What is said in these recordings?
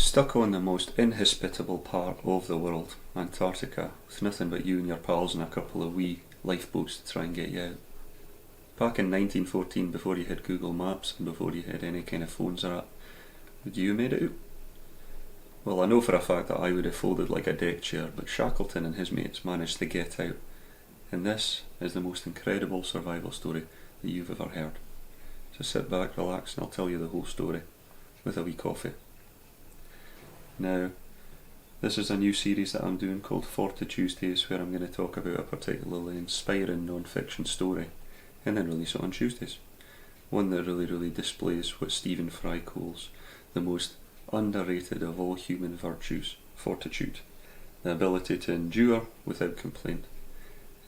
Stuck on the most inhospitable part of the world, Antarctica, with nothing but you and your pals and a couple of wee lifeboats to try and get you out. Back in 1914, before you had Google Maps and before you had any kind of phones or that, would you have made it out? Well, I know for a fact that I would have folded like a deck chair, but Shackleton and his mates managed to get out. And this is the most incredible survival story that you've ever heard. So sit back, relax, and I'll tell you the whole story with a wee coffee. Now, this is a new series that I'm doing called 40 Tuesdays, where I'm going to talk about a particularly inspiring non-fiction story and then release it on Tuesdays. One that really displays what Stephen Fry calls the most underrated of all human virtues, fortitude, the ability to endure without complaint.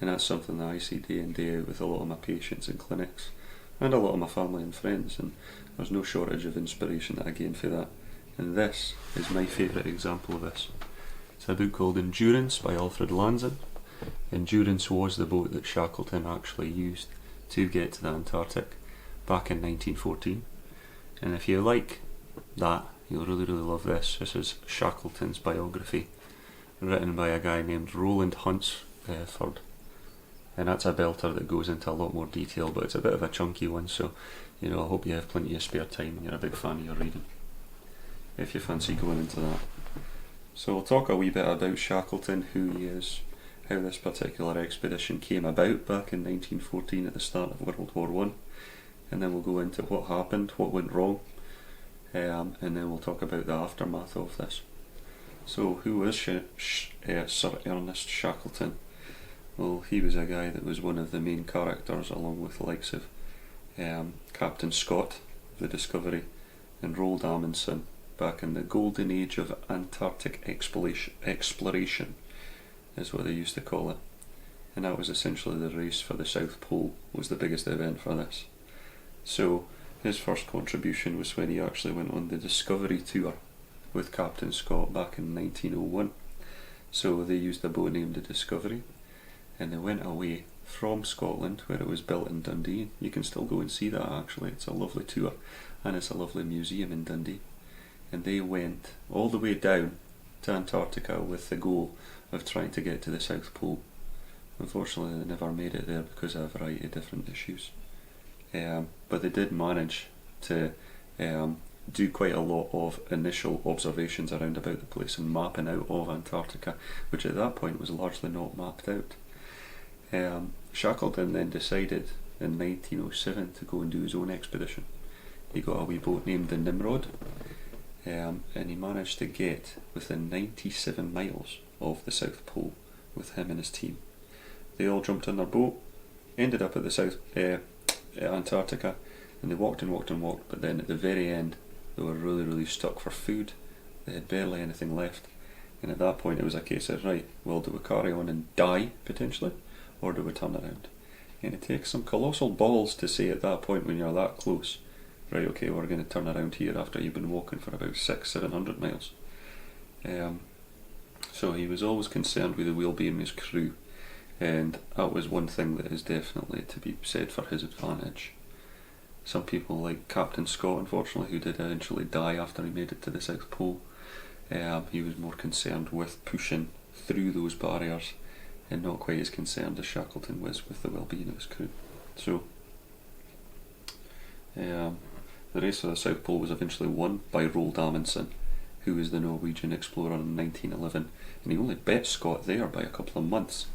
And that's something that I see day in day out with a lot of my patients in clinics and a lot of my family and friends, and there's no shortage of inspiration that I gain for that. And this is my favourite example of this. It's a book called Endurance by Alfred Lanzan. Endurance was the boat that Shackleton actually used to get to the Antarctic back in 1914. And if you like that, you'll really love this. This is Shackleton's biography, written by a guy named Roland Hunsford. And that's a belter that goes into a lot more detail, but it's a bit of a chunky one, so I hope you have plenty of spare time and you're a big fan of your reading, if you fancy going into that. So we'll talk a wee bit about Shackleton, who he is, how this particular expedition came about back in 1914 at the start of World War I, and then we'll go into what happened, what went wrong, and then we'll talk about the aftermath of this. So who is Sir Ernest Shackleton? Well, he was a guy that was one of the main characters, along with the likes of Captain Scott, the Discovery, and Roald Amundsen, back in the golden age of Antarctic exploration, is what they used to call it. And that was essentially the race for the South Pole, was the biggest event for this. So his first contribution was when he actually went on the Discovery tour with Captain Scott back in 1901. So they used a boat named the Discovery, and they went away from Scotland, where it was built in Dundee. You can still go and see that actually, it's a lovely tour, and it's a lovely museum in Dundee. And they went all the way down to Antarctica with the goal of trying to get to the South Pole. Unfortunately, they never made it there because of a variety of different issues. But they did manage to do quite a lot of initial observations around about the place and mapping out of Antarctica, which at that point was largely not mapped out. Shackleton then decided in 1907 to go and do his own expedition. He got a wee boat named the Nimrod, and he managed to get within 97 miles of the South Pole with him and his team. They all jumped on their boat, ended up at the South Antarctica, and they walked, but then at the very end they were really stuck for food. They had barely anything left, and at that point it was a case of, right, well, do we carry on and die potentially, or do we turn around? And it takes some colossal balls to say at that point, when you're that close, right, okay, we're going to turn around here after you've been walking for about 600-700 miles. So he was always concerned with the well-being of his crew, and that was one thing that is definitely to be said for his advantage. Some people like Captain Scott, unfortunately, who did eventually die after he made it to the South Pole, he was more concerned with pushing through those barriers and not quite as concerned as Shackleton was with the well-being of his crew. So the race for the South Pole was eventually won by Roald Amundsen, who was the Norwegian explorer in 1911, and he only bet Scott there by a couple of months.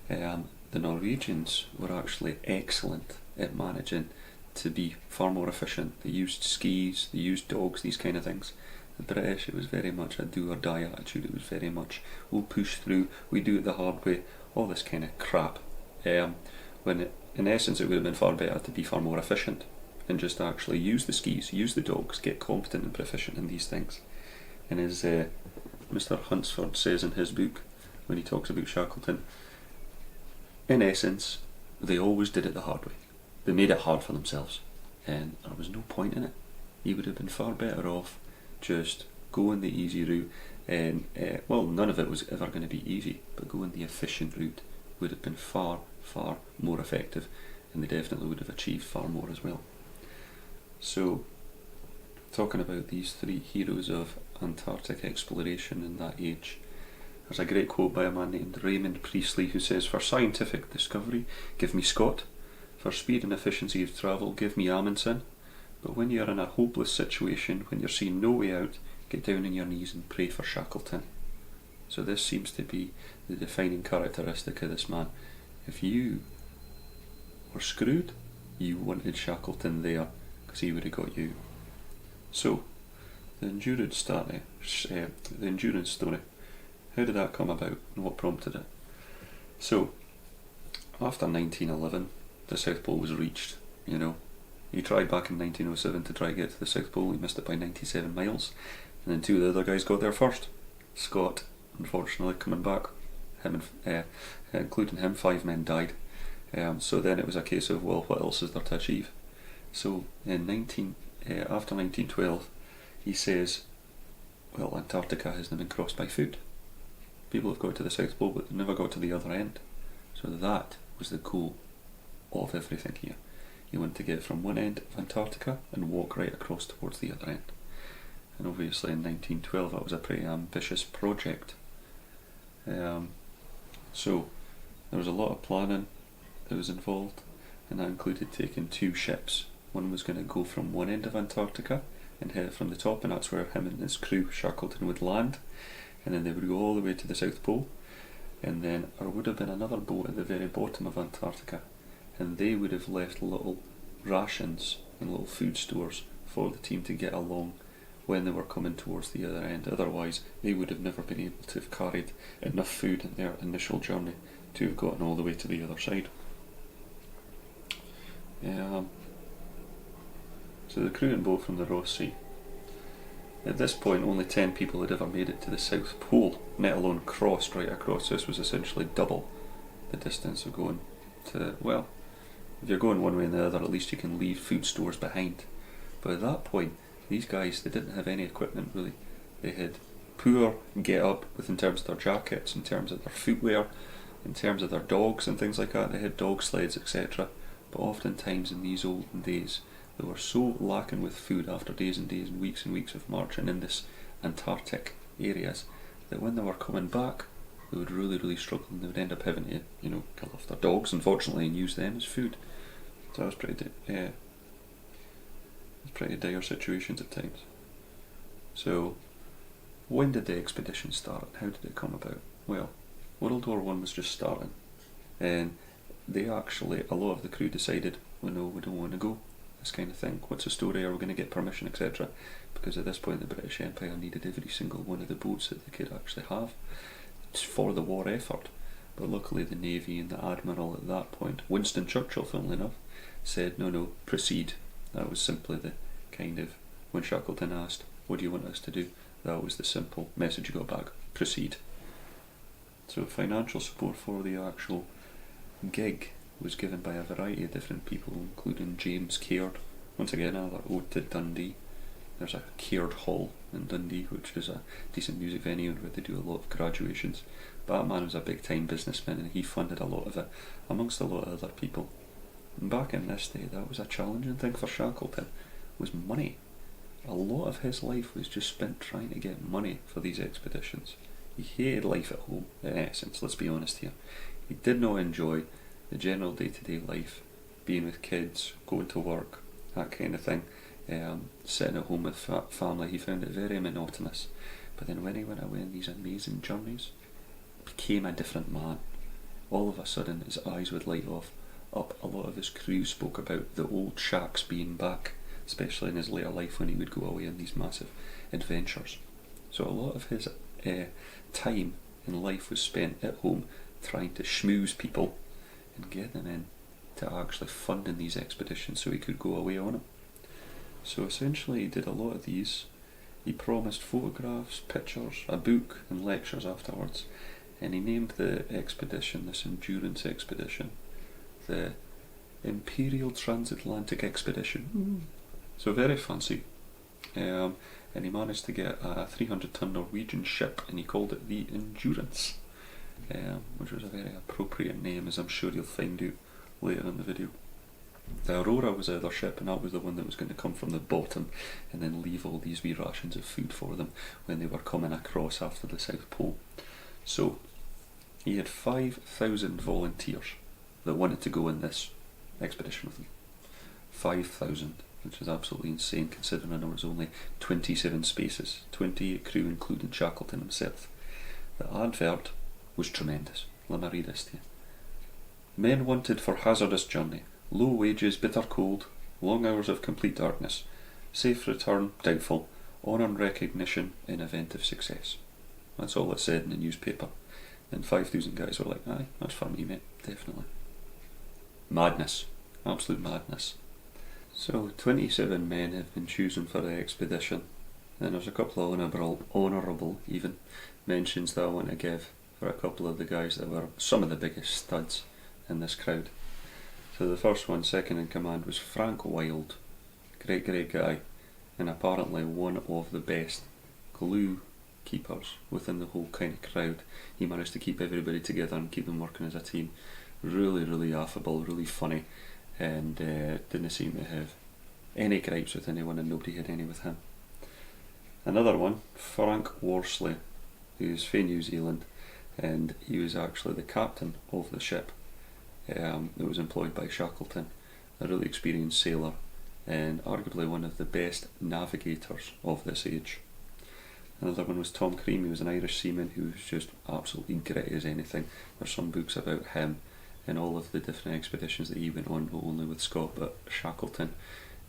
The Norwegians were actually excellent at managing to be far more efficient. They used skis, they used dogs, these kind of things. The British, it was very much a do or die attitude. It was very much, we'll push through, we do it the hard way, all this kind of crap. When in essence it would have been far better to be far more efficient and just actually use the skis, use the dogs, get competent and proficient in these things. And as Mr. Hunsford says in his book, when he talks about Shackleton, in essence, they always did it the hard way. They made it hard for themselves, and there was no point in it. He would have been far better off just going the easy route, and none of it was ever going to be easy, but going the efficient route would have been far more effective, and they definitely would have achieved far more as well. So, talking about these three heroes of Antarctic exploration in that age. There's a great quote by a man named Raymond Priestley who says, "For scientific discovery, give me Scott. For speed and efficiency of travel, give me Amundsen. But when you're in a hopeless situation, when you're seeing no way out, get down on your knees and pray for Shackleton." So this seems to be the defining characteristic of this man. If you were screwed, you wanted Shackleton there, because he would have got you. So, the endurance story. How did that come about, and what prompted it? So, after 1911, the South Pole was reached. He tried back in 1907 to try to get to the South Pole. He missed it by 97 miles, and then two of the other guys got there first. Scott, unfortunately, coming back, including him, 5 men died. So then it was a case of, well, what else is there to achieve? So after 1912, he says, well, Antarctica hasn't been crossed by foot. People have got to the South Pole, but they've never got to the other end. So that was the goal of everything here. You want to get from one end of Antarctica and walk right across towards the other end. And obviously in 1912 that was a pretty ambitious project. So there was a lot of planning that was involved, and that included taking 2 ships. One was going to go from one end of Antarctica and hit it from the top, and that's where him and his crew, Shackleton, would land, and then they would go all the way to the South Pole, and then there would have been another boat at the very bottom of Antarctica, and they would have left little rations and little food stores for the team to get along when they were coming towards the other end. Otherwise they would have never been able to have carried enough food in their initial journey to have gotten all the way to the other side. So the crew and boat from the Ross Sea. At this point only 10 people had ever made it to the South Pole, let alone crossed right across. This was essentially double the distance of going to, well, if you're going one way and the other, at least you can leave food stores behind. But at that point, these guys, they didn't have any equipment really. They had poor get up in terms of their jackets, in terms of their footwear, in terms of their dogs and things like that. They had dog sleds, etc. But oftentimes in these olden days, they were so lacking with food after days and days and weeks of marching in this Antarctic areas that when they were coming back, they would really struggle, and they would end up having to, kill off their dogs, unfortunately, and use them as food. So that was pretty dire situations at times. So, when did the expedition start? How did it come about? Well, World War I was just starting, and they actually, a lot of the crew decided, well, no, we don't want to go. This kind of thing. What's the story? Are we going to get permission, etc.? Because at this point, the British Empire needed every single one of the boats that they could actually have for the war effort. But luckily, the Navy and the Admiral at that point, Winston Churchill, funnily enough, said, no, proceed. That was simply the kind of, when Shackleton asked, what do you want us to do? That was the simple message you got back, proceed. So financial support for the actual gig was given by a variety of different people, including James Caird. Once again, another ode to Dundee. There's a Caird Hall in Dundee, which is a decent music venue where they do a lot of graduations. But that man was a big time businessman, and he funded a lot of it, amongst a lot of other people. And back in this day, that was a challenging thing for Shackleton, was money. A lot of his life was just spent trying to get money for these expeditions. He hated life at home, in essence, let's be honest here. He did not enjoy the general day-to-day life, being with kids, going to work, that kind of thing, sitting at home with family. He found it very monotonous. But then when he went away on these amazing journeys, he became a different man. All of a sudden his eyes would light up. A lot of his crew spoke about the old shacks being back, especially in his later life when he would go away on these massive adventures. So a lot of his time in life was spent at home trying to schmooze people and get them in to actually funding these expeditions so he could go away on them. So essentially he did a lot of these. He promised photographs, pictures, a book and lectures afterwards, and he named the expedition, this endurance expedition, the Imperial Transatlantic Expedition. So very fancy. And he managed to get a 300-ton Norwegian ship, and he called it the Endurance, which was a very appropriate name, as I'm sure you'll find out later in the video. The Aurora was the other ship, and that was the one that was going to come from the bottom and then leave all these wee rations of food for them when they were coming across after the South Pole. So he had 5,000 volunteers that wanted to go in this expedition with him. 5,000, which is absolutely insane considering there was only 27 spaces, 28 crew including Shackleton himself. The advert was tremendous. Let me read this to you. Men wanted for hazardous journey, low wages, bitter cold, long hours of complete darkness, safe return doubtful, honour and recognition in event of success. That's all it said in the newspaper. And 5,000 guys were like, aye, that's for me, mate, definitely. Madness, absolute madness. So 27 men have been chosen for the expedition, and there's a couple of honourable even mentions that I want to give for a couple of the guys that were some of the biggest studs in this crowd. So the first one, second in command, was Frank Wilde. Great guy, and apparently one of the best glue keepers within the whole kind of crowd. He managed to keep everybody together and keep them working as a team. Really affable, really funny, and didn't seem to have any gripes with anyone, and nobody had any with him. Another one, Frank Worsley, who's from New Zealand, and he was actually the captain of the ship that was employed by Shackleton, a really experienced sailor and arguably one of the best navigators of this age. Another one was Tom Cream. He was an Irish seaman who was just absolutely gritty as anything. There's some books about him and all of the different expeditions that he went on, not only with Scott but Shackleton,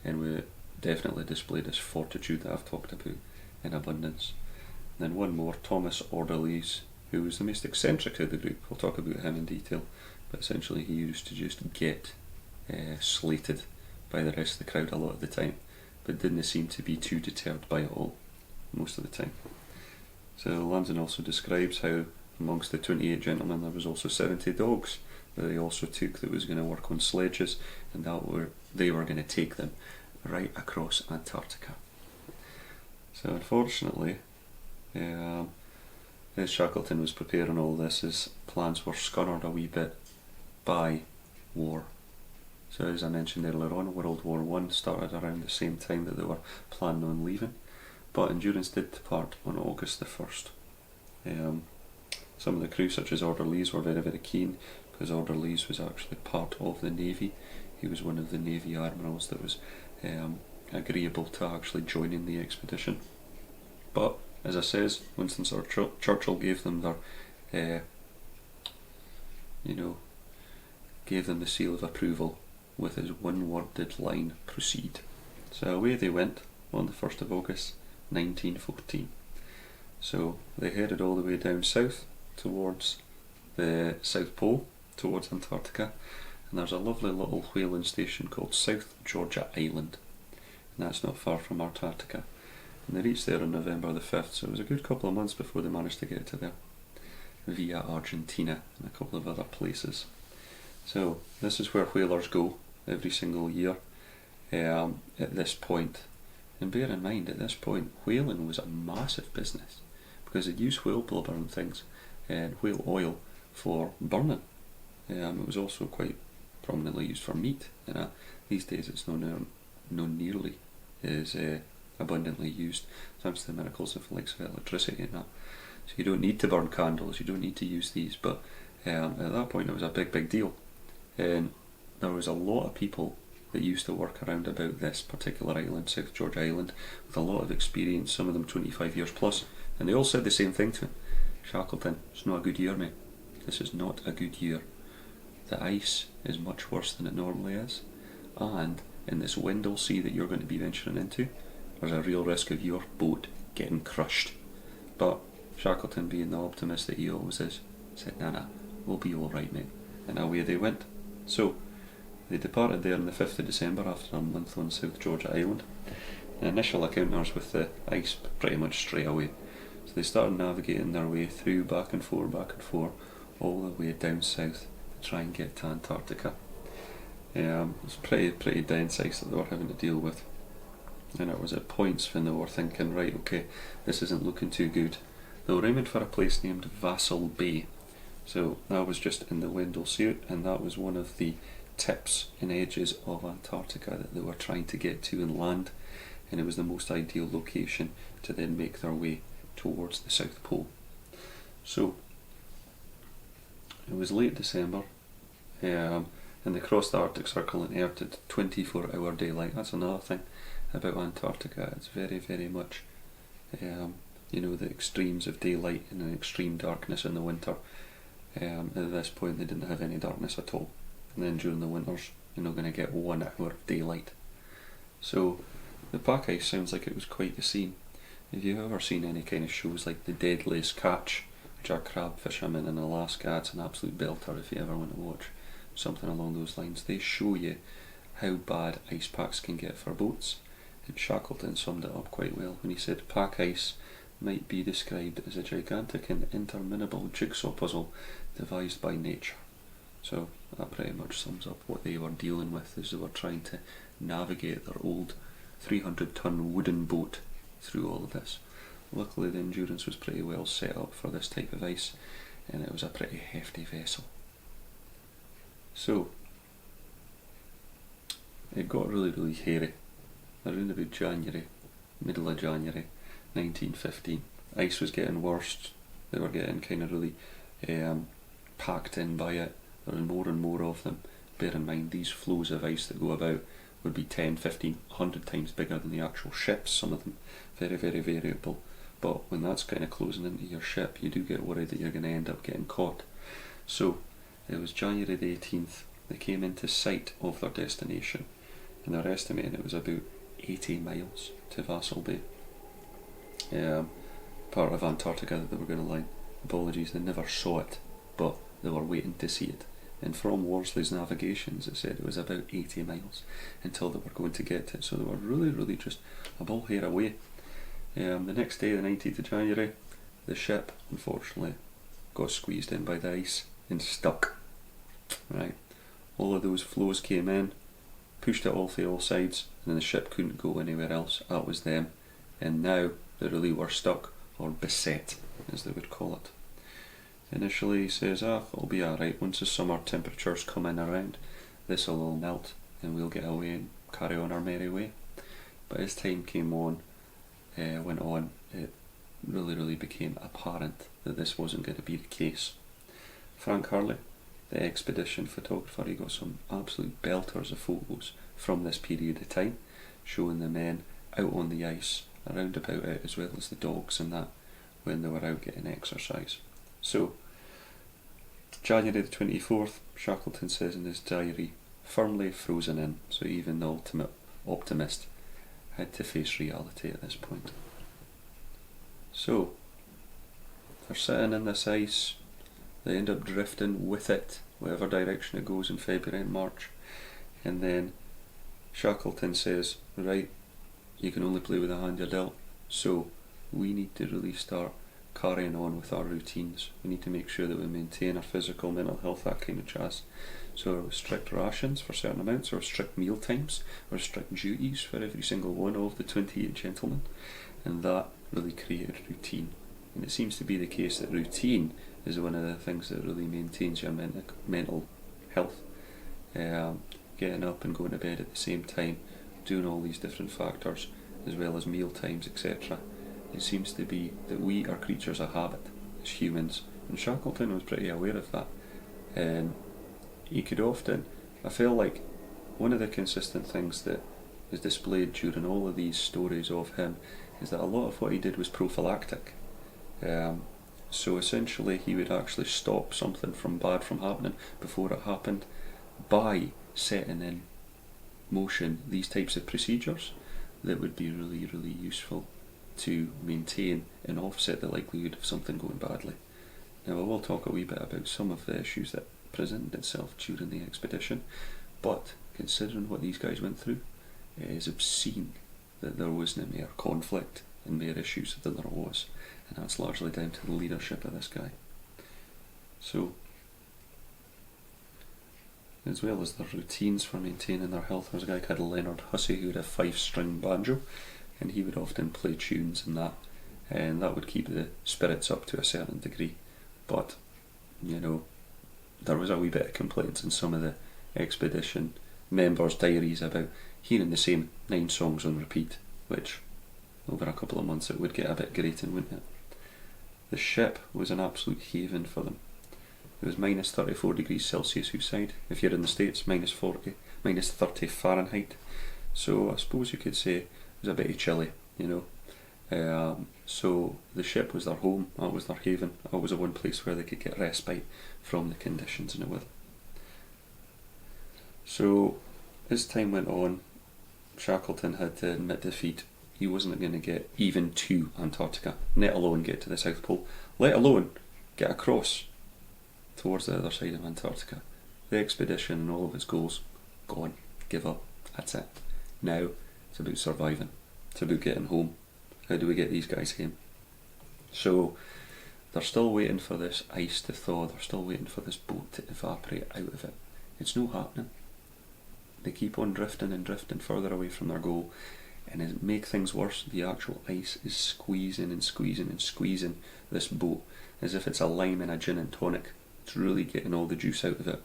and we definitely displayed his fortitude that I've talked about in abundance. And then one more, Thomas Orderlies, who was the most eccentric of the group. We'll talk about him in detail, but essentially he used to just get slated by the rest of the crowd a lot of the time, but didn't seem to be too deterred by it all most of the time. So Lamson also describes how amongst the 28 gentlemen there was also 70 dogs that they also took that was going to work on sledges, and they were going to take them right across Antarctica. So unfortunately, as Shackleton was preparing all this, his plans were scunnered a wee bit by war. So as I mentioned earlier on, World War I started around the same time that they were planning on leaving, but Endurance did depart on August the 1st. Some of the crew, such as Orderlies, were very keen, because Orderlies was actually part of the Navy. He was one of the Navy admirals that was agreeable to actually joining the expedition. But, as I says, Winston Churchill gave them their, gave them the seal of approval with his one-worded line, proceed. So away they went on the 1st of August 1914. So they headed all the way down south towards the South Pole, towards Antarctica, and there's a lovely little whaling station called South Georgia Island, and that's not far from Antarctica. And they reached there on November the 5th, so it was a good couple of months before they managed to get to there, via Argentina and a couple of other places. So this is where whalers go every single year at this point. And bear in mind, at this point, whaling was a massive business, because they'd use whale blubber and things, and whale oil for burning. It was also quite prominently used for meat. These days it's not nearly as abundantly used, thanks to the miracles of likes of electricity and that. So you don't need to burn candles, you don't need to use these, but at that point it was a big deal. And there was a lot of people that used to work around about this particular island, South Georgia Island, with a lot of experience, some of them 25 years plus, and they all said the same thing to him. Shackleton, it's not a good year, mate. This is not a good year. The ice is much worse than it normally is, and in this Wendell Sea that you're going to be venturing into, there's a real risk of your boat getting crushed. But Shackleton, being the optimist that he always is, said, nah, we'll be alright, mate. And away they went. So they departed there on the 5th of December after a month on South Georgia Island. The initial encounters with the ice pretty much straight away. So they started navigating their way through back and forth, all the way down south to try and get to Antarctica. It was pretty dense ice that they were having to deal with. And it was at points when they were thinking, right, okay, this isn't looking too good. They were aiming for a place named Vassal Bay. So that was just in the Wendell Sea, and that was one of the tips and edges of Antarctica that they were trying to get to and land, and it was the most ideal location to then make their way towards the South Pole. So it was late December, and they crossed the Arctic Circle and earned 24-hour daylight. That's another thing about Antarctica. It's very, very much, the extremes of daylight and an extreme darkness in the winter. At this point, they didn't have any darkness at all. And then during the winters, you're not going to get 1 hour of daylight. So the pack ice sounds like it was quite the scene. If you've ever seen any kind of shows like The Deadliest Catch, which are crab fishermen in Alaska, it's an absolute belter if you ever want to watch something along those lines. They show you how bad ice packs can get for boats, and Shackleton summed it up quite well when he said pack ice might be described as a gigantic and interminable jigsaw puzzle devised by nature. So that pretty much sums up what they were dealing with as they were trying to navigate their old 300-ton wooden boat through all of this. Luckily the Endurance was pretty well set up for this type of ice, and it was a pretty hefty vessel. So it got really, really hairy around about January, middle of January 1915. Ice was getting worse. They were getting kind of really packed in by it. There was more and more of them. Bear in mind, these floes of ice that go about would be 10, 15, 100 times bigger than the actual ships, some of them. Very, very variable. But when that's kind of closing into your ship, you do get worried that you're going to end up getting caught. So it was January the 18th. They came into sight of their destination, and they're estimating it was about 80 miles to Vassal Bay. Part of Antarctica that they were going to line. Apologies, they never saw it, but they were waiting to see it. And from Worsley's navigations, it said it was about 80 miles until they were going to get to it. So they were really, really just a ball hair away. The next day, the 19th of January, the ship, unfortunately, got squeezed in by the ice and stuck. Right, all of those floes came in, pushed it all to all sides, and then the ship couldn't go anywhere else. That was them. And now they really were stuck, or beset, as they would call it. Initially he says, it'll be alright, once the summer temperatures come in around, this will all melt and we'll get away and carry on our merry way. But as time went on, it really, really became apparent that this wasn't going to be the case. Frank Hurley, the expedition photographer, he got some absolute belters of photos from this period of time, showing the men out on the ice, around about it, as well as the dogs and that, when they were out getting exercise. So, January the 24th, Shackleton says in his diary, firmly frozen in, so even the ultimate optimist had to face reality at this point. So, they're sitting in this ice, they end up drifting with it, whatever direction it goes in February and March, and then Shackleton says, right, you can only play with the hand you're dealt, so we need to really start carrying on with our routines. We need to make sure that we maintain our physical, mental health, that kind of jazz. So strict rations for certain amounts, or strict meal times, or strict duties for every single one of the 28 gentlemen, and that really created routine. And it seems to be the case that routine is one of the things that really maintains your mental health. Getting up and going to bed at the same time, doing all these different factors, as well as meal times, etc. It seems to be that we are creatures of habit as humans, and Shackleton was pretty aware of that. And he could often, I feel like one of the consistent things that is displayed during all of these stories of him is that a lot of what he did was prophylactic. So essentially he would actually stop something from bad from happening before it happened by setting in motion these types of procedures that would be really, really useful to maintain and offset the likelihood of something going badly. Now I will talk a wee bit about some of the issues that presented itself during the expedition, but considering what these guys went through, it is obscene that there wasn't more conflict and more issues than there was, and that's largely down to the leadership of this guy. So, as well as their routines for maintaining their health, there was a guy called Leonard Hussey who had a 5-string banjo, and he would often play tunes and that would keep the spirits up to a certain degree. But, there was a wee bit of complaints in some of the expedition members' diaries about hearing the same 9 songs on repeat, which over a couple of months it would get a bit grating, wouldn't it? The ship was an absolute haven for them. It was minus 34 degrees Celsius outside. If you're in the States, minus 40, minus 30 Fahrenheit. So I suppose you could say it was a bit chilly, you know. So the ship was their home, that was their haven, that was the one place where they could get respite from the conditions in the weather. So as time went on, Shackleton had to admit defeat. He wasn't going to get even to Antarctica, let alone get to the South Pole, let alone get across towards the other side of Antarctica. The expedition and all of its goals, gone, give up, that's it. Now it's about surviving, it's about getting home. How do we get these guys home? So they're still waiting for this ice to thaw, they're still waiting for this boat to evaporate out of it. It's no happening. They keep on drifting and drifting further away from their goal, and to make things worse, the actual ice is squeezing and squeezing and squeezing this boat as if it's a lime in a gin and tonic. It's really getting all the juice out of it.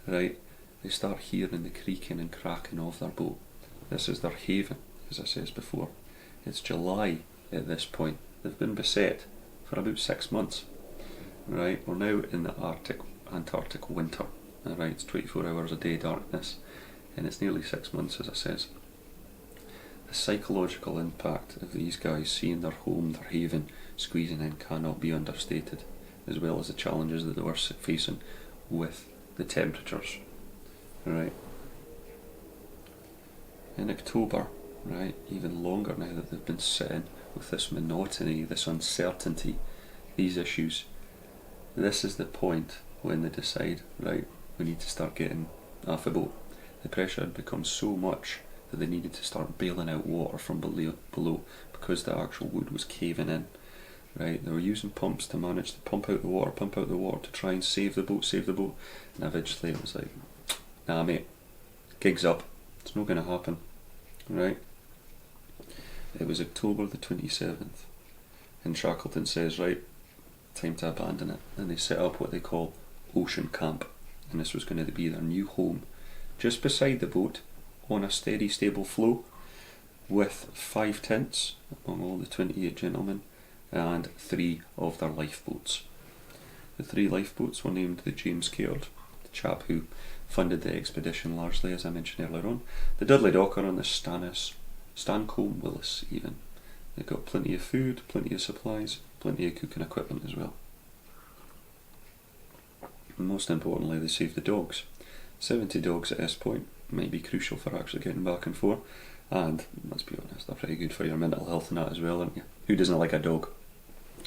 Right? They start hearing the creaking and cracking of their boat. This is their haven, as I said before. It's July at this point. They've been beset for about 6 months. Right? We're now in the Antarctic winter. Right? It's 24 hours a day darkness, and it's nearly 6 months, as I says. The psychological impact of these guys seeing their home, their haven, squeezing in cannot be understated, as well as the challenges that they were facing with the temperatures. Right. In October, right, even longer now that they've been sitting with this monotony, this uncertainty, these issues, this is the point when they decide, right, we need to start getting off a boat. The pressure had become so much that they needed to start bailing out water from below because the actual wood was caving in. Right, they were using pumps to manage to pump out the water to try and save the boat, and eventually it was like, nah mate, gig's up, it's not going to happen. Right, it was October the 27th, and Shackleton says, right, time to abandon it, and they set up what they call Ocean Camp, and this was going to be their new home, just beside the boat, on a steady, stable flow, with 5 tents among all the 28 gentlemen, and 3 of their lifeboats. The 3 lifeboats were named the James Caird, the chap who funded the expedition largely, as I mentioned earlier on, the Dudley Docker and the Stancomb Willis even. They got plenty of food, plenty of supplies, plenty of cooking equipment as well. And most importantly, they saved the dogs. 70 dogs at this point might be crucial for actually getting back and forth, and let's be honest, they're pretty good for your mental health and that as well, aren't you? Who doesn't like a dog?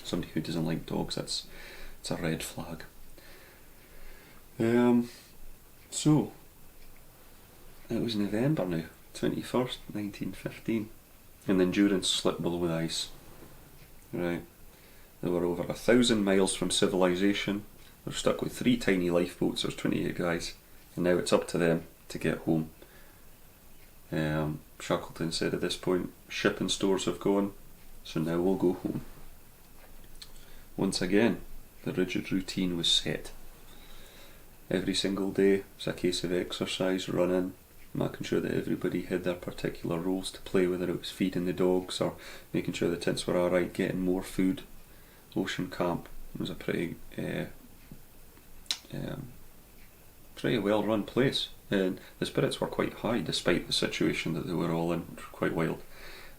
Somebody who doesn't like dogs, it's a red flag. So it was November now, 21st, 1915, and the Endurance slipped below the ice. Right, they were over 1,000 miles from civilization. They're stuck with 3 tiny lifeboats. There's 28 guys, and now it's up to them to get home. Shackleton said at this point, ship and stores have gone, so now we'll go home. Once again, the rigid routine was set. Every single day was a case of exercise, running, making sure that everybody had their particular roles to play, whether it was feeding the dogs or making sure the tents were alright, getting more food. Ocean Camp was a pretty well run place, and the spirits were quite high despite the situation that they were all in, quite wild,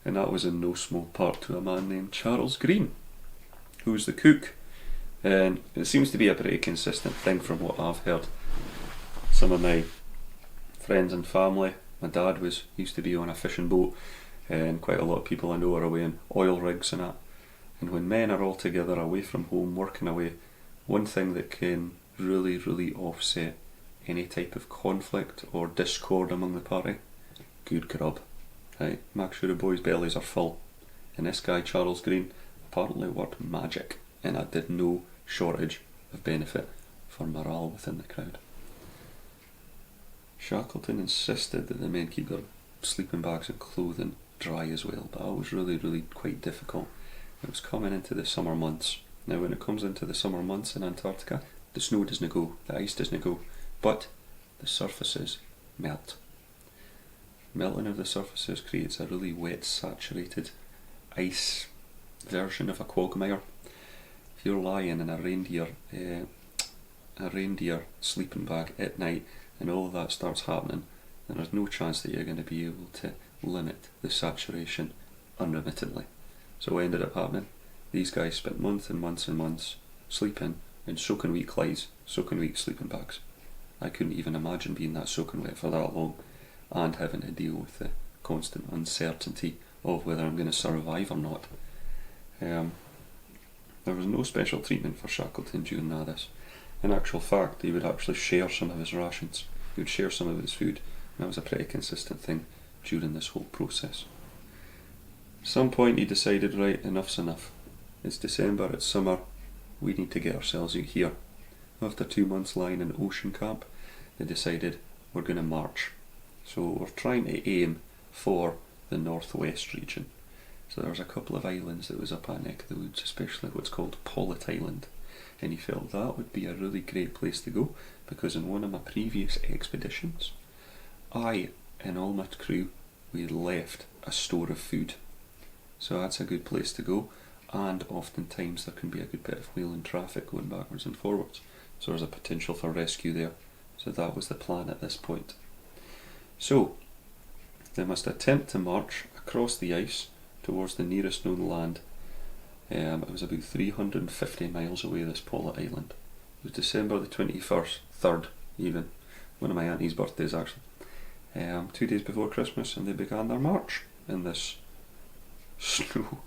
and that was in no small part to a man named Charles Green, who was the cook. And it seems to be a pretty consistent thing from what I've heard. Some of my friends and family, my dad used to be on a fishing boat, and quite a lot of people I know are away in oil rigs and that, and when men are all together away from home working away, one thing that can really offset any type of conflict or discord among the party, good grub. Right? Make sure the boys' bellies are full. And this guy Charles Green apparently worked magic, and that did no shortage of benefit for morale within the crowd. Shackleton insisted that the men keep their sleeping bags and clothing dry as well, but that was really quite difficult. It was coming into the summer months. Now when it comes into the summer months in Antarctica, the snow doesn't go, the ice doesn't go, but the surfaces melt. Melting of the surfaces creates a really wet, saturated ice version of a quagmire. If you're lying in a reindeer sleeping bag at night and all of that starts happening, then there's no chance that you're going to be able to limit the saturation unremittingly. So what ended up happening? These guys spent months and months and months sleeping in soaking wet clothes, soaking wet sleeping bags. I couldn't even imagine being that soaking wet for that long and having to deal with the constant uncertainty of whether I'm going to survive or not. There was no special treatment for Shackleton during all this. In actual fact, he would actually share some of his rations. He would share some of his food, and that was a pretty consistent thing during this whole process. At some point he decided, right, enough's enough. It's December, it's summer, we need to get ourselves out here. After 2 months lying in ocean camp, they decided we're going to march. So we're trying to aim for the northwest region. So there was a couple of islands that was up our neck of the woods, especially what's called Pollet Island. And he felt that would be a really great place to go, because in one of my previous expeditions, I and all my crew, we left a store of food. So that's a good place to go, and oftentimes there can be a good bit of whaling traffic going backwards and forwards. So there's a potential for rescue there. So that was the plan at this point. So they must attempt to march across the ice towards the nearest known land. It was about 350 miles away, this Pollet Island. It was December the 21st, 3rd even, one of my auntie's birthdays actually. 2 days before Christmas, and they began their march in this snow,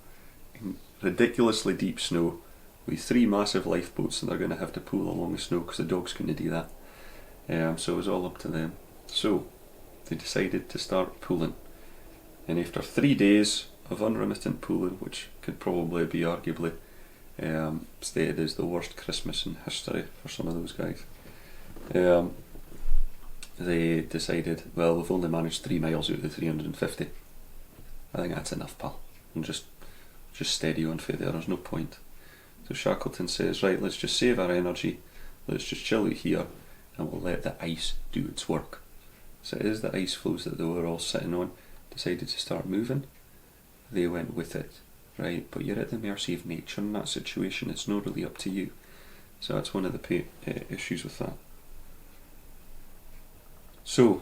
ridiculously deep snow, with 3 massive lifeboats, and they're going to have to pull along the snow because the dogs couldn't do that. So it was all up to them. So they decided to start pulling, and after 3 days of unremittent pulling, which could probably be arguably stated as the worst Christmas in history for some of those guys, they decided, well, we've only managed 3 miles out of the 350. I think that's enough, pal. And just steady on for there, there's no point. So Shackleton says, right, let's just save our energy, let's just chill out here, and we'll let the ice do its work. So as the ice floes that they were all sitting on decided to start moving, they went with it, right? But you're at the mercy of nature in that situation, it's not really up to you. So that's one of the issues with that. So,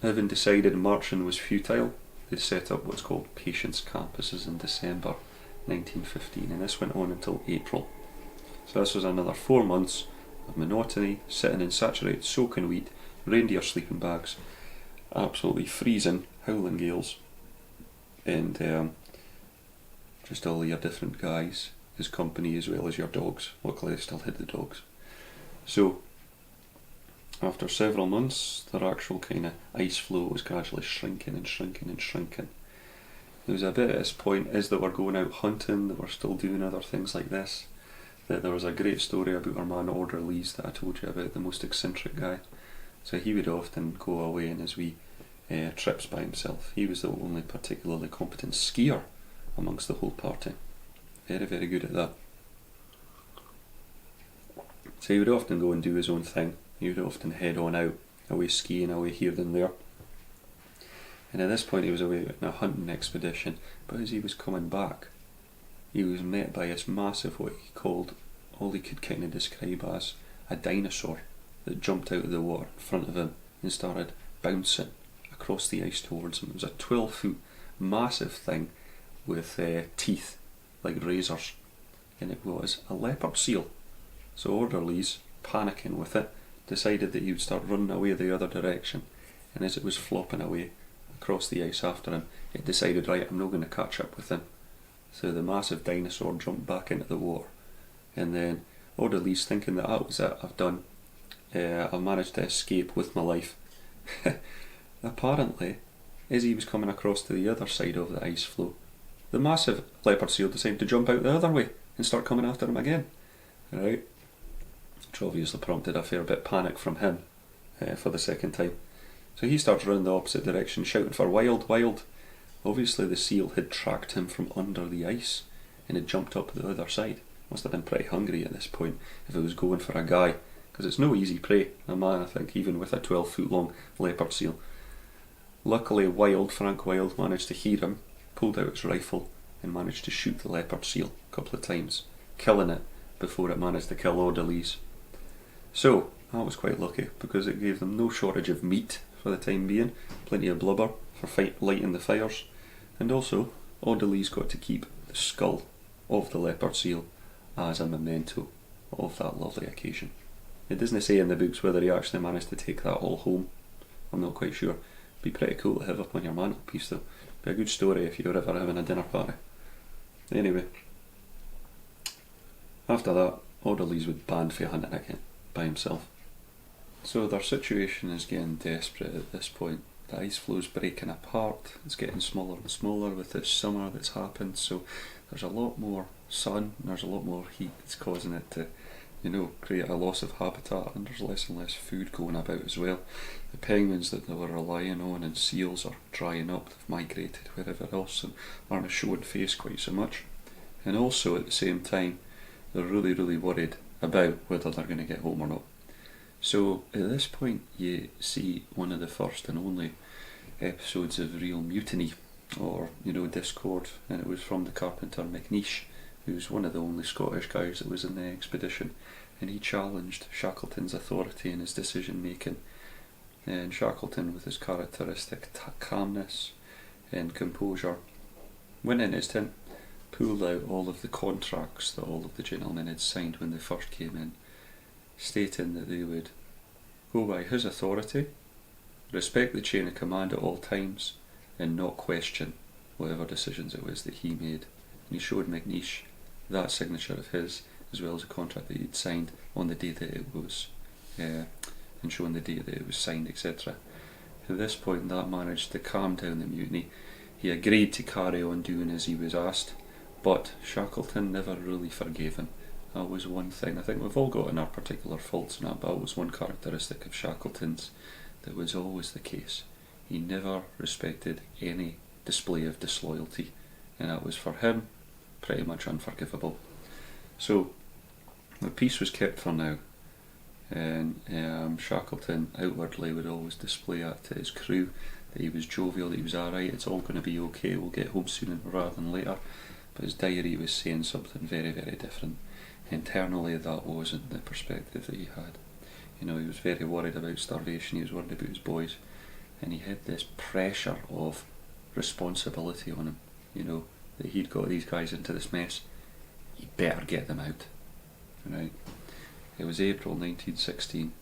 having decided marching was futile, they set up what's called Patience Camp. This is in December 1915, and this went on until April. So this was another 4 months of monotony, sitting in saturated soaking wheat, reindeer sleeping bags, absolutely freezing, howling gales, and just all your different guys, his company, as well as your dogs. Luckily they still had the dogs. So after several months, their actual kind of ice floe was gradually shrinking and shrinking and shrinking. There was a bit at this point, as they were going out hunting, they were still doing other things like this, that there was a great story about our man Orderlies that I told you about, the most eccentric guy. So he would often go away on his wee trips by himself. He was the only particularly competent skier amongst the whole party. Very, very good at that. So he would often go and do his own thing. He would often head on out, away skiing, away here and there. And at this point he was away on a hunting expedition, but as he was coming back, he was met by this massive, what he called, all he could kind of describe as a dinosaur that jumped out of the water in front of him and started bouncing across the ice towards him. It was a 12-foot massive thing with teeth like razors, and it was a leopard seal. So Orderlies, panicking with it, decided that he would start running away the other direction, and as it was flopping away across the ice after him, it decided, right, I'm not going to catch up with him. So the massive dinosaur jumped back into the water, and then Orderlies, thinking that that was it, I've done, I've managed to escape with my life. Apparently, as he was coming across to the other side of the ice floe, the massive leopard seal decided to jump out the other way and start coming after him again. Right? Which obviously prompted a fair bit of panic from him for the second time. So he starts running the opposite direction, shouting for wild, wild. Obviously the seal had tracked him from under the ice and had jumped up the other side. Must have been pretty hungry at this point if it was going for a guy, because it's no easy prey, a man, I think, even with a 12-foot long leopard seal. Luckily, Frank Wilde managed to hear him, pulled out his rifle, and managed to shoot the leopard seal a couple of times, killing it before it managed to kill Odalise. So, that was quite lucky, because it gave them no shortage of meat for the time being, plenty of blubber for lighting the fires, and also, Odalise got to keep the skull of the leopard seal as a memento of that lovely occasion. It doesn't say in the books whether he actually managed to take that all home. I'm not quite sure. Be pretty cool to have up on your mantelpiece though. Be a good story if you were ever having a dinner party. Anyway, after that, Odalise was banned for hunting again, by himself. So their situation is getting desperate at this point. The ice flow's breaking apart, it's getting smaller and smaller with this summer that's happened, so there's a lot more sun, there's a lot more heat. It's causing it to, create a loss of habitat, and there's less and less food going about as well. The penguins that they were relying on and seals are drying up, they've migrated wherever else and aren't showing face quite so much. And also at the same time, they're really, really worried about whether they're going to get home or not. So at this point you see one of the first and only episodes of real mutiny, or discord, and it was from the carpenter McNeish, who's one of the only Scottish guys that was in the expedition, and he challenged Shackleton's authority in his decision making. And Shackleton, with his characteristic calmness and composure, went in his tent, pulled out all of the contracts that all of the gentlemen had signed when they first came in, stating that they would go by his authority, respect the chain of command at all times, and not question whatever decisions it was that he made. And he showed McNeish that signature of his, as well as a contract that he'd signed on the day that it was, and showing the date that it was signed, etc. At this point, that managed to calm down the mutiny. He agreed to carry on doing as he was asked, but Shackleton never really forgave him. That was one thing. I think we've all got in our particular faults and that, but that was one characteristic of Shackleton's that was always the case. He never respected any display of disloyalty, and that was for him pretty much unforgivable. So the peace was kept for now, and Shackleton outwardly would always display that to his crew, that he was jovial, that he was alright, it's all going to be okay, we'll get home sooner rather than later. But his diary was saying something very, very different. Internally, that wasn't the perspective that he had. He was very worried about starvation, he was worried about his boys, and he had this pressure of responsibility on him, that he'd got these guys into this mess, he better get them out. Right? It was April 1916,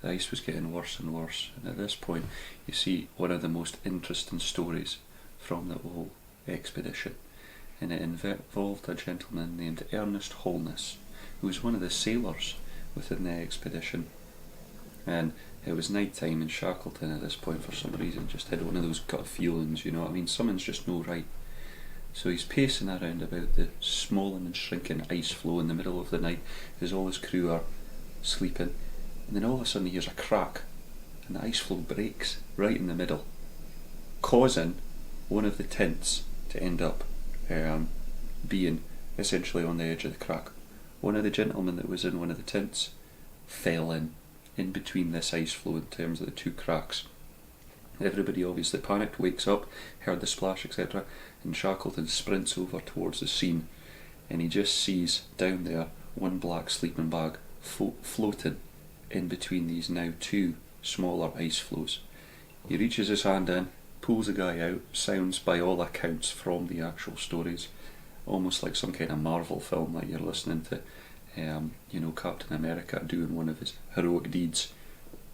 the ice was getting worse and worse, and at this point you see one of the most interesting stories from the whole expedition, and it involved a gentleman named Ernest Holness, who was one of the sailors within the expedition. And it was night time, and Shackleton at this point for some reason just had one of those gut feelings, something's just no right. So he's pacing around about the smalling and shrinking ice floe in the middle of the night as all his crew are sleeping, and then all of a sudden he hears a crack and the ice floe breaks right in the middle, causing one of the tents to end up being essentially on the edge of the crack. One of the gentlemen that was in one of the tents fell in between this ice floe in terms of the two cracks. Everybody obviously panicked, wakes up, heard the splash, etc., and Shackleton sprints over towards the scene, and he just sees down there one black sleeping bag floating in between these now two smaller ice floes. He reaches his hand in, pulls the guy out, sounds by all accounts from the actual stories almost like some kind of Marvel film, like you're listening to Captain America doing one of his heroic deeds.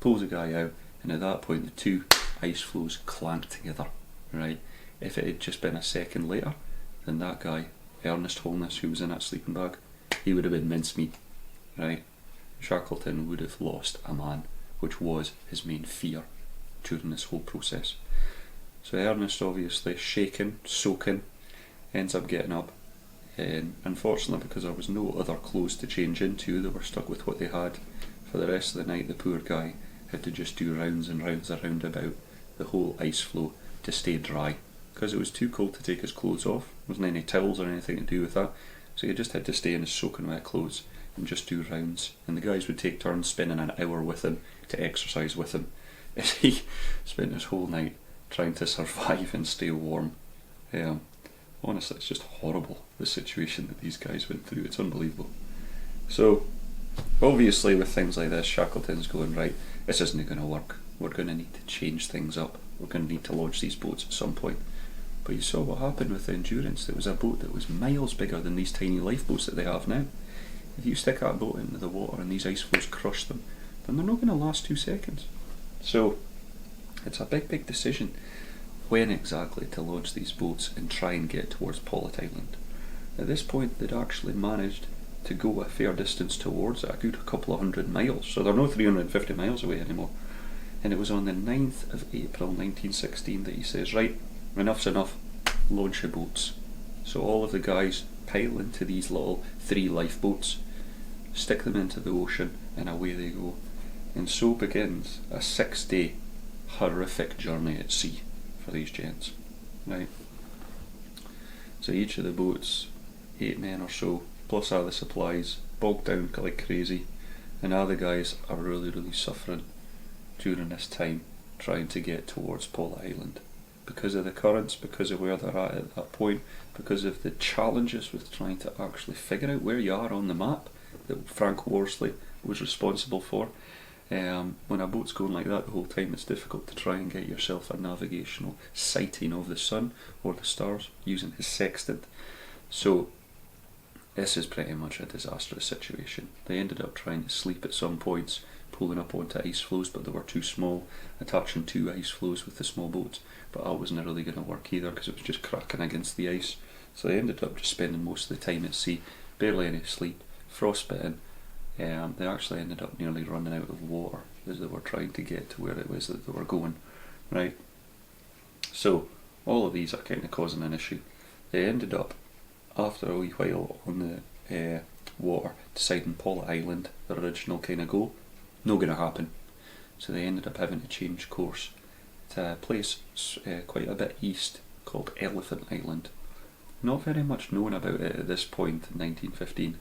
Pulls the guy out, and at that point the two ice floes clank together, right? If it had just been a second later, then that guy, Ernest Holness, who was in that sleeping bag, he would have been mincemeat, right? Shackleton would have lost a man, which was his main fear during this whole process. So Ernest, obviously shaken, soaking, ends up getting up, and unfortunately, because there was no other clothes to change into, they were stuck with what they had for the rest of the night. The poor guy had to just do rounds and rounds around about the whole ice floe to stay dry, because it was too cold to take his clothes off. There wasn't any towels or anything to do with that, So you just had to stay in his soaking wet clothes and just do rounds. And the guys would take turns spending an hour with him to exercise with him. And he spent his whole night trying to survive and stay warm. Honestly, it's just horrible, the situation that these guys went through. It's unbelievable. So, obviously with things like this, Shackleton's going, right, this isn't going to work. We're going to need to change things up. We're going to need to launch these boats at some point. But you saw what happened with the Endurance. It was a boat that was miles bigger than these tiny lifeboats that they have now. If you stick that boat into the water and these ice floes crush them, then they're not going to last 2 seconds. So, it's a big decision when exactly to launch these boats and try and get towards Paulet Island. At this point, they'd actually managed to go a fair distance towards it, a good couple of 100 miles, so they're not 350 miles away anymore. And it was on the 9th of April 1916 that he says, right, enough's enough, launch your boats. So all of the guys pile into these little 3 lifeboats, stick them into the ocean, and away they go. And so begins a 6-day horrific journey at sea for these gents. Right. So each of the boats, 8 men or so, plus all the supplies, bogged down like crazy, and all the guys are really suffering during this time trying to get towards Paulet Island. Because of the currents, because of where they're at that point, because of the challenges with trying to actually figure out where you are on the map that Frank Worsley was responsible for. When a boat's going like that the whole time, it's difficult to try and get yourself a navigational sighting of the sun or the stars using his sextant. So this is pretty much a disastrous situation. They ended up trying to sleep at some points, pulling up onto ice floes, but they were too small, attaching 2 ice floes with the small boats, but that wasn't really going to work either because it was just cracking against the ice. So they ended up just spending most of the time at sea, barely any sleep, frostbitten. They actually ended up nearly running out of water as they were trying to get to where it was that they were going. Right. So all of these are kind of causing an issue. They ended up, after a wee while on the water, deciding Paulet Island, their original kind of goal, not going to happen. So they ended up having to change course to a place quite a bit east called Elephant Island. Not very much known about it at this point in 1915,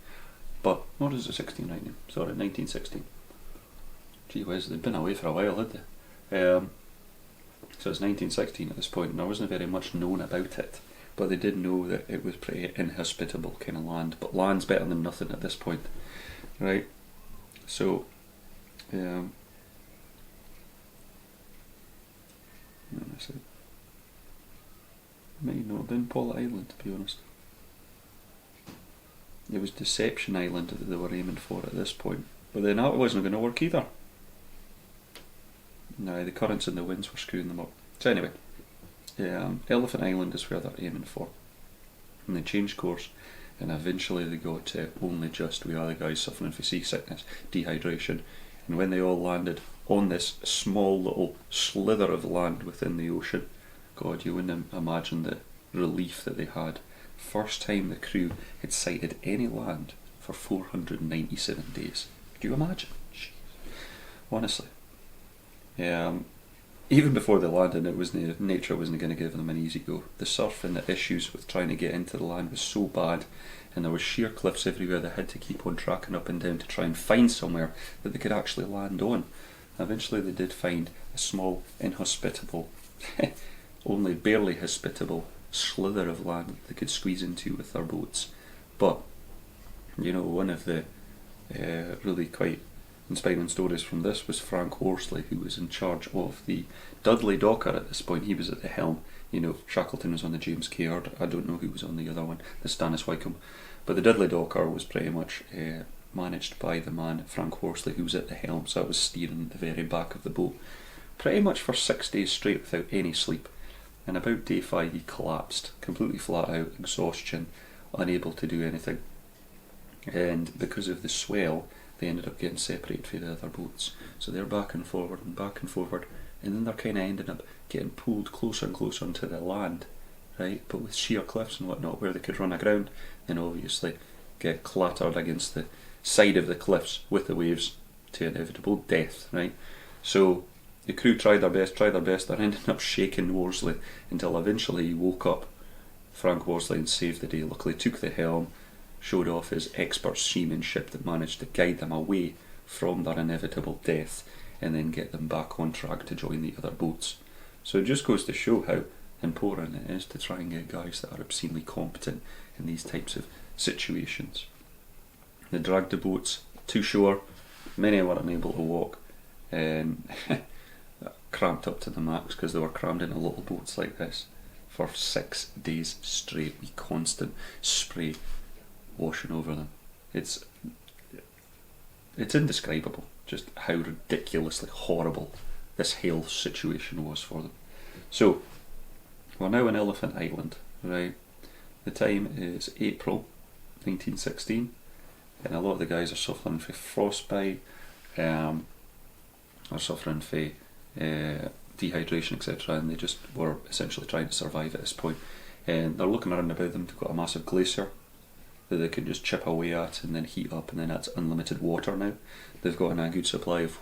but what is it, 19? Sorry, 1916. Gee whiz, they'd been away for a while, had they? So it's 1916 at this point, and there wasn't very much known about it, but they did know that it was pretty inhospitable kind of land, but land's better than nothing at this point, right? So, it might not have been Paulet Island, to be honest. It was Deception Island that they were aiming for at this point, but then that wasn't going to work either. No, the currents and the winds were screwing them up. So anyway, Elephant Island is where they're aiming for, and they changed course, and eventually they got to only just with other guys suffering from seasickness, dehydration, and when they all landed on this small little slither of land within the ocean, God, you wouldn't imagine the relief that they had. First time the crew had sighted any land for 497 days. Could you imagine? Jeez. Honestly. Even before they landed, nature wasn't going to give them an easy go. The surf and the issues with trying to get into the land was so bad, and there were sheer cliffs everywhere. They had to keep on tracking up and down to try and find somewhere that they could actually land on. Eventually they did find a small, inhospitable, only barely hospitable slither of land that they could squeeze into with their boats. But, you know, one of the really quite inspiring stories from this was Frank Worsley, who was in charge of the Dudley Docker at this point. He was at the helm. You know, Shackleton was on the James Caird. I don't know who was on the other one, the Stannis Wycombe. But the Dudley Docker was pretty much managed by the man, Frank Worsley, who was at the helm, so I was steering at the very back of the boat. Pretty much for 6 days straight without any sleep. And about day 5 he collapsed, completely flat out, exhaustion, unable to do anything. And because of the swell, they ended up getting separated from the other boats. So they're back and forward, and then they're kind of ending up getting pulled closer and closer onto the land, right? But with sheer cliffs and whatnot where they could run aground, and obviously get clattered against the side of the cliffs with the waves to inevitable death, right? So the crew tried their best, they're ending up shaking Worsley until eventually he woke up, Frank Worsley, and saved the day. Luckily took the helm, showed off his expert seamanship that managed to guide them away from their inevitable death and then get them back on track to join the other boats. So it just goes to show how important it is to try and get guys that are obscenely competent in these types of situations. They dragged the boats to shore. Many were unable to walk and cramped up to the max because they were crammed into little boats like this for 6 days straight with constant spray washing over them. It's indescribable just how ridiculously horrible this health situation was for them. So we're now in Elephant Island, right? The time is April 1916, and a lot of the guys are suffering from frostbite, are suffering from dehydration, etc., and they just were essentially trying to survive at this point. And they're looking around about them. They've got a massive glacier that they can just chip away at and then heat up, and then that's unlimited water now. They've got a good supply of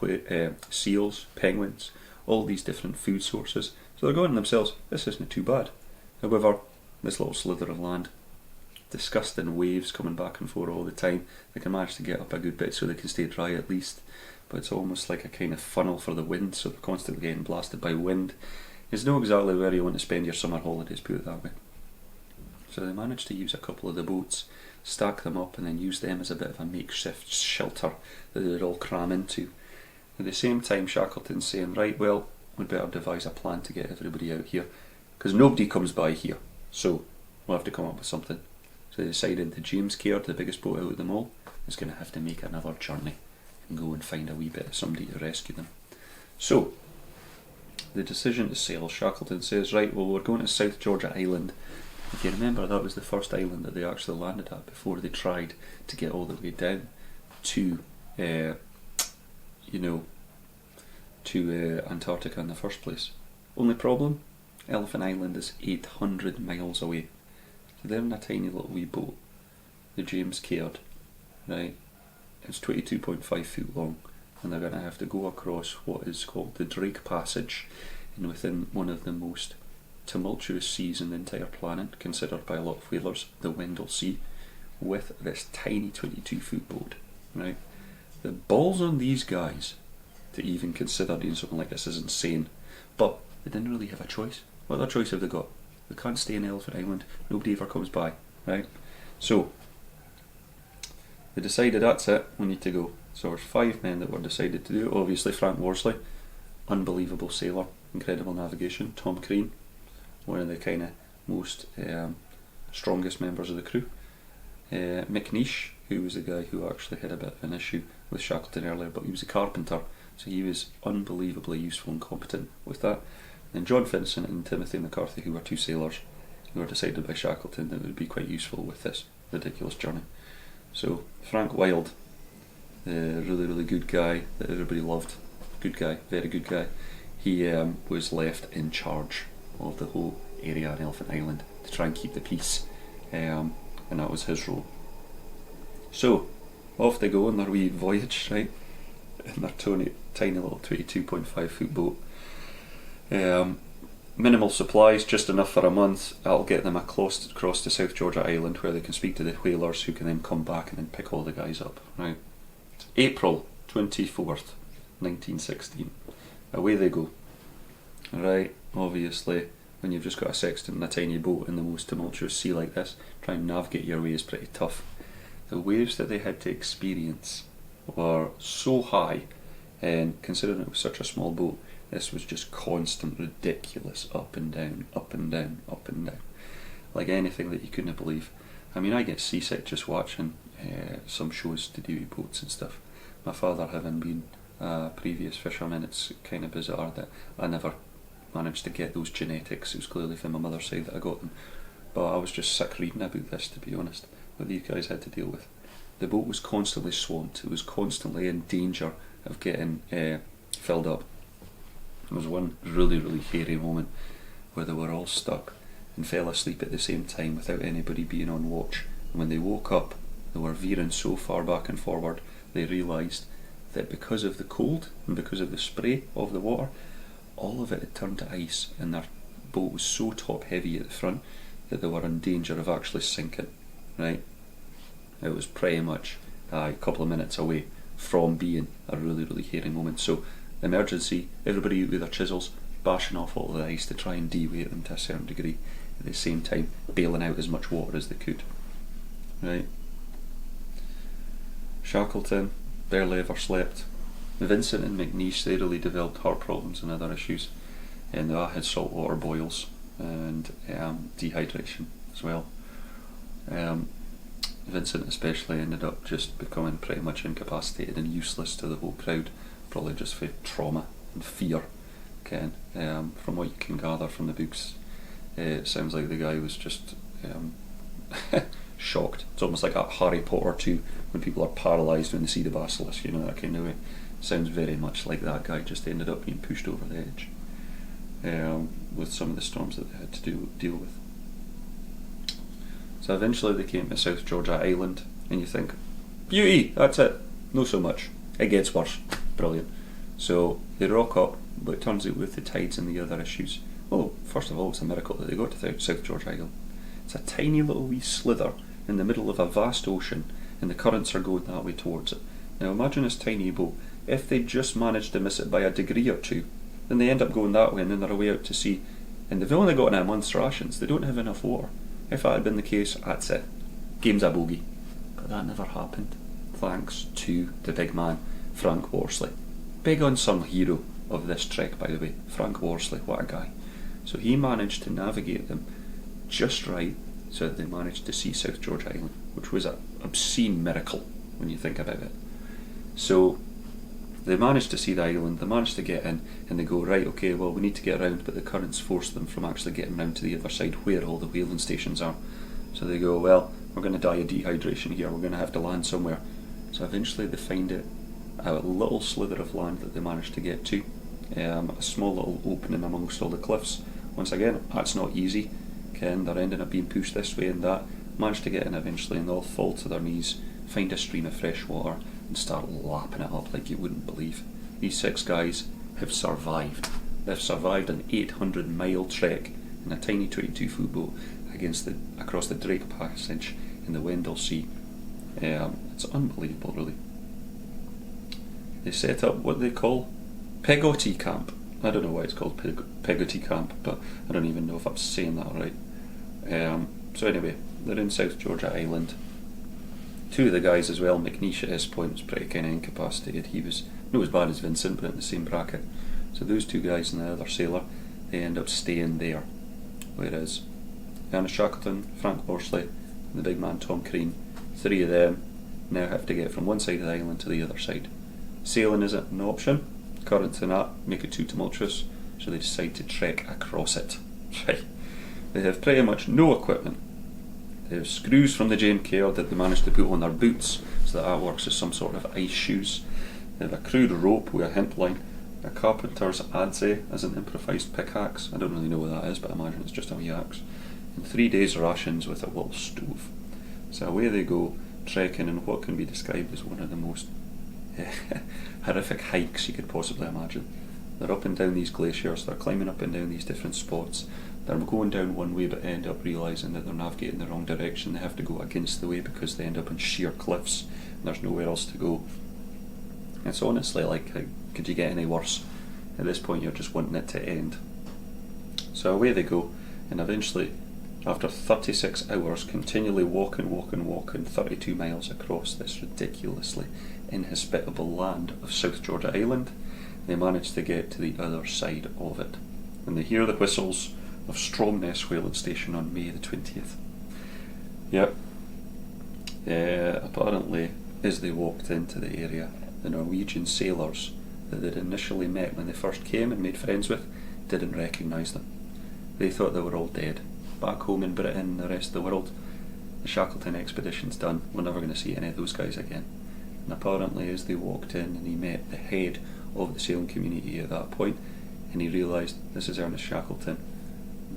seals, penguins, all these different food sources. So they're going to themselves, this isn't too bad. However, this little slither of land, disgusting waves coming back and forth all the time. They can manage to get up a good bit so they can stay dry at least, but it's almost like a kind of funnel for the wind, so they're constantly getting blasted by wind. It's not exactly where you want to spend your summer holidays, put it that way. So they managed to use a couple of the boats, stack them up, and then use them as a bit of a makeshift shelter that they would all cram into. At the same time, Shackleton's saying, right, well, we'd better devise a plan to get everybody out here, because nobody comes by here, so we'll have to come up with something. So they decided the James Caird, the biggest boat out of them all, is going to have to make another journey and go and find a wee bit of somebody to rescue them. So the decision to sail, Shackleton says, right, well, we're going to South Georgia Island. If you remember, that was the first island that they actually landed at before they tried to get all the way down to Antarctica in the first place. Only problem, Elephant Island is 800 miles away. So they're in a tiny little wee boat, the James Caird, right? It's 22.5 feet long, and they're going to have to go across what is called the Drake Passage, and within one of the most tumultuous seas in the entire planet, considered by a lot of whalers the Wendell Sea, with this tiny 22-foot boat, right? The balls on these guys to even consider doing something like this is insane, but they didn't really have a choice. What other choice have they got? They can't stay in Elephant Island, nobody ever comes by, right? So they decided that's it, we need to go. So there's 5 men that were decided to do it. Obviously Frank Worsley, unbelievable sailor, incredible navigation. Tom Crean, one of the kind of most strongest members of the crew. McNeish, who was the guy who actually had a bit of an issue with Shackleton earlier, but he was a carpenter, so he was unbelievably useful and competent with that. And John Vincent and Timothy McCarthy, who were 2 sailors, who were decided by Shackleton that would be quite useful with this ridiculous journey. So Frank Wilde, the really, really good guy that everybody loved, good guy, very good guy, he was left in charge of the whole area on Elephant Island to try and keep the peace, and that was his role. So off they go on their wee voyage, right, in their tiny little 22.5 foot boat. Minimal supplies, just enough for a month. That'll get them across to South Georgia Island, where they can speak to the whalers, who can then come back and then pick all the guys up, right? April 24th, 1916. Away they go. Right, obviously, when you've just got a sextant and a tiny boat in the most tumultuous sea like this, trying to navigate your way is pretty tough. The waves that they had to experience were so high, and considering it was such a small boat, this was just constant, ridiculous up and down, up and down, up and down. Like anything that you couldn't believe. I mean, I get seasick just watching some shows to do with boats and stuff. My father having been a previous fisherman, it's kind of bizarre that I never managed to get those genetics. It was clearly from my mother's side that I got them. But I was just sick reading about this, to be honest, what these guys had to deal with. The boat was constantly swamped. It was constantly in danger of getting filled up. There was one really, really hairy moment where they were all stuck and fell asleep at the same time without anybody being on watch. And when they woke up, they were veering so far back and forward, they realised that because of the cold and because of the spray of the water, all of it had turned to ice, and their boat was so top heavy at the front that they were in danger of actually sinking, right? It was pretty much a couple of minutes away from being a really, really hairy moment. So emergency, everybody with their chisels, bashing off all the ice to try and de-weight them to a certain degree, at the same time bailing out as much water as they could. Right. Shackleton barely ever slept. Vincent and McNeish, they really developed heart problems and other issues, and they all had saltwater boils and dehydration as well. Vincent especially ended up just becoming pretty much incapacitated and useless to the whole crowd, probably just for trauma and fear. Ken, from what you can gather from the books, it sounds like the guy was just shocked. It's almost like that Harry Potter 2 when people are paralysed when they see the basilisk, you know, that kind of way. Sounds very much like that guy just ended up being pushed over the edge with some of the storms that they had to deal with. So eventually they came to South Georgia Island, and you think, beauty, that's it. No so much. It gets worse. Brilliant. So they rock up, but it turns out with the tides and the other issues, well, first of all, it's a miracle that they got to South Georgia Island. It's a tiny little wee slither in the middle of a vast ocean, and the currents are going that way towards it. Now imagine this tiny boat. If they just managed to miss it by a degree or two, then they end up going that way and then they're away out to sea. And they've only got a month's rations. They don't have enough water. If that had been the case, that's it. Game's a bogey. But that never happened. Thanks to the big man, Frank Worsley. Big unsung hero of this trek, by the way. Frank Worsley, what a guy. So he managed to navigate them just right so that they managed to see South Georgia Island, which was an obscene miracle when you think about it. So they managed to see the island, they managed to get in, and they go, right, okay, well, we need to get around, but the currents force them from actually getting round to the other side where all the whaling stations are. So they go, well, we're going to die of dehydration here, we're going to have to land somewhere. So eventually they find it, a little slither of land that they managed to get to, a small little opening amongst all the cliffs. Once again, that's not easy. Ken, they're ending up being pushed this way and that, manage to get in eventually, and they'll fall to their knees, find a stream of fresh water, and start lapping it up like you wouldn't believe. These 6 guys have survived. They've survived an 800-mile trek in a tiny 22-foot boat across the Drake Passage in the Wendell Sea. It's unbelievable, really. They set up what they call Peggotty Camp. I don't know why it's called Peggotty Camp, but I don't even know if I'm saying that right. So anyway, they're in South Georgia Island. 2 of the guys as well, McNeish at this point was pretty kind of incapacitated. He was not as bad as Vincent, but in the same bracket. So those 2 guys and the other sailor, they end up staying there. Whereas Ernest Shackleton, Frank Worsley, and the big man Tom Crean, 3 of them now have to get from one side of the island to the other side. Sailing isn't an option. Currents and that make it too tumultuous, so they decide to trek across it. Right. They have pretty much no equipment. They have screws from the Jane Care that they managed to put on their boots, so that works as some sort of ice shoes. They have a crude rope with a hemp line, a carpenter's adze as an improvised pickaxe. I don't really know what that is, but I imagine it's just a wee axe. And 3 days rations with a little stove. So away they go, trekking in what can be described as one of the most horrific hikes you could possibly imagine. They're up and down these glaciers, they're climbing up and down these different spots. They're going down one way but end up realising that they're navigating the wrong direction. They have to go against the way because they end up on sheer cliffs and there's nowhere else to go. It's honestly like, could you get any worse? At this point you're just wanting it to end. So away they go, and eventually, after 36 hours continually walking 32 miles across this ridiculously inhospitable land of South Georgia Island, they manage to get to the other side of it. And they hear the whistles of Stromness whaling station on May the 20th. Yep. Apparently, as they walked into the area, the Norwegian sailors that they'd initially met when they first came and made friends with didn't recognise them. They thought they were all dead. Back home in Britain and the rest of the world, the Shackleton expedition's done. We're never going to see any of those guys again. And apparently, as they walked in and he met the head of the sailing community at that point, and he realised this is Ernest Shackleton,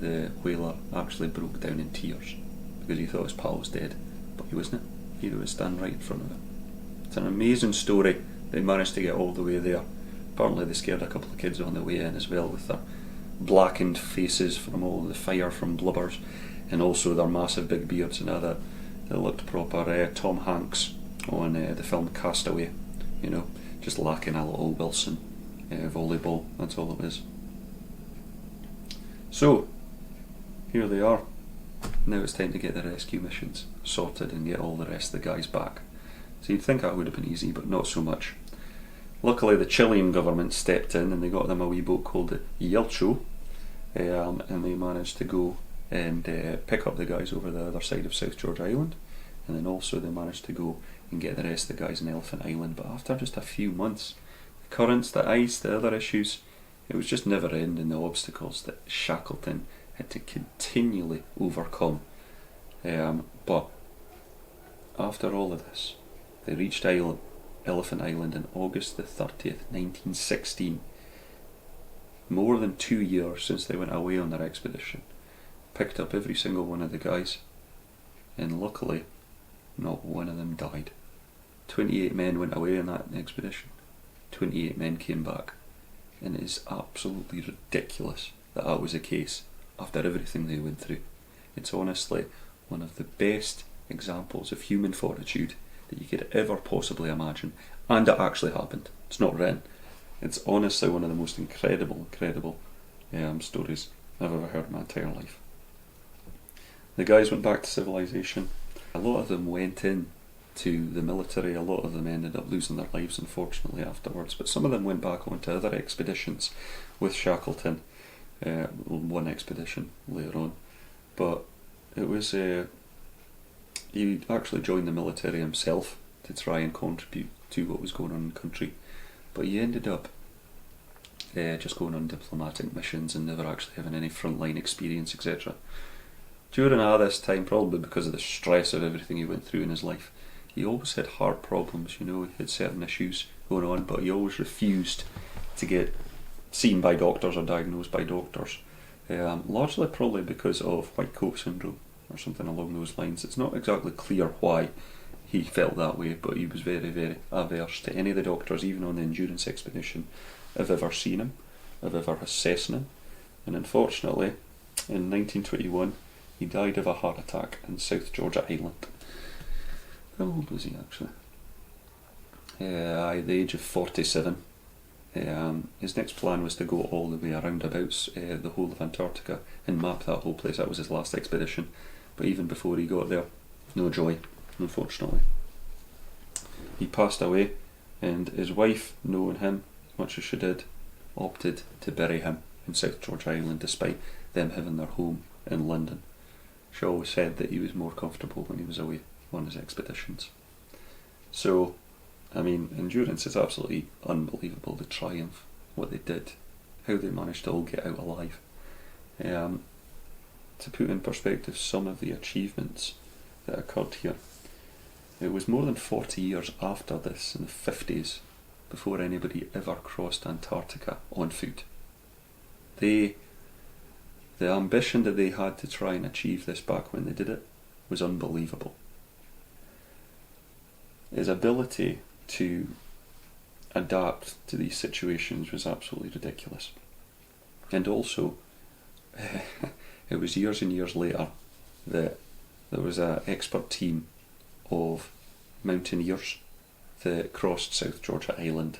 the whaler actually broke down in tears because he thought his pal was dead, but he wasn't. He was standing right in front of him. It's an amazing story. They managed to get all the way there. Apparently they scared a couple of kids on the way in as well with their blackened faces from all the fire from blubbers, and also their massive big beards and other. It looked proper Tom Hanks on the film Castaway, you know, just lacking a little Wilson volleyball, that's all it is. So, here they are. Now it's time to get the rescue missions sorted and get all the rest of the guys back. So you'd think that would have been easy, but not so much. Luckily the Chilean government stepped in and they got them a wee boat called the Yelcho, and they managed to go and pick up the guys over the other side of South George Island, and then also they managed to go and get the rest of the guys in Elephant Island. But after just a few months, the currents, the ice, the other issues, it was just never ending, the obstacles that Shackleton had to continually overcome. But after all of this, they reached Elephant Island on August the 30th, 1916. More than 2 years since they went away on their expedition. Picked up every single one of the guys, and luckily, not one of them died. 28 men went away on that expedition. 28 men came back. And it is absolutely ridiculous that that was the case after everything they went through. It's honestly one of the best examples of human fortitude that you could ever possibly imagine, and it actually happened. It's not written. It's honestly one of the most incredible stories I've ever heard in my entire life. The guys went back to civilization. A lot of them went in to the military. A lot of them ended up losing their lives, unfortunately, afterwards, but some of them went back on to other expeditions with Shackleton, one expedition later on. But it was he actually joined the military himself to try and contribute to what was going on in the country, but he ended up just going on diplomatic missions and never actually having any frontline experience, etc. During all this time, probably because of the stress of everything he went through in his life, he always had heart problems, you know, he had certain issues going on, but he always refused to get seen by doctors or diagnosed by doctors, largely probably because of white coat syndrome or something along those lines. It's not exactly clear why he felt that way, but he was very, very averse to any of the doctors, even on the endurance expedition, have ever seen him, have ever assessed him. And unfortunately, in 1921, he died of a heart attack in South Georgia Island. How old was he actually? At the age of 47. His next plan was to go all the way around about the whole of Antarctica and map that whole place. That was his last expedition. But even before he got there, no joy, unfortunately. He passed away, and his wife, knowing him as much as she did, opted to bury him in South George Island despite them having their home in London. She always said that he was more comfortable when he was away on his expeditions. So, I mean, endurance is absolutely unbelievable, the triumph, what they did, how they managed to all get out alive. To put in perspective some of the achievements that occurred here, it was more than 40 years after this, in the 50s, before anybody ever crossed Antarctica on foot. The ambition that they had to try and achieve this back when they did it was unbelievable. His ability to adapt to these situations was absolutely ridiculous. And also, it was years and years later that there was an expert team of mountaineers that crossed South Georgia Island,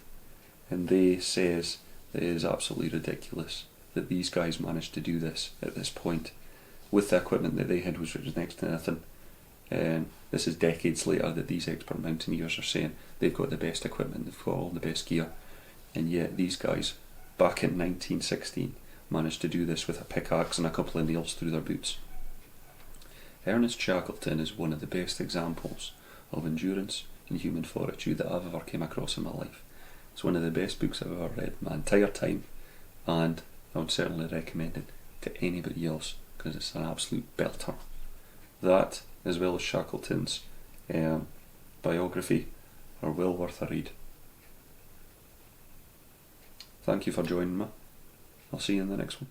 and they says that it is absolutely ridiculous that these guys managed to do this at this point with the equipment that they had, which was next to nothing. And this is decades later that these expert mountaineers are saying they've got the best equipment, they've got all the best gear, and yet these guys back in 1916 managed to do this with a pickaxe and a couple of nails through their boots. Ernest Shackleton is one of the best examples of endurance and human fortitude that I've ever came across in my life. It's one of the best books I've ever read my entire time, and I would certainly recommend it to anybody else because it's an absolute belter. That, as well as Shackleton's biography, are well worth a read. Thank you for joining me. I'll see you in the next one.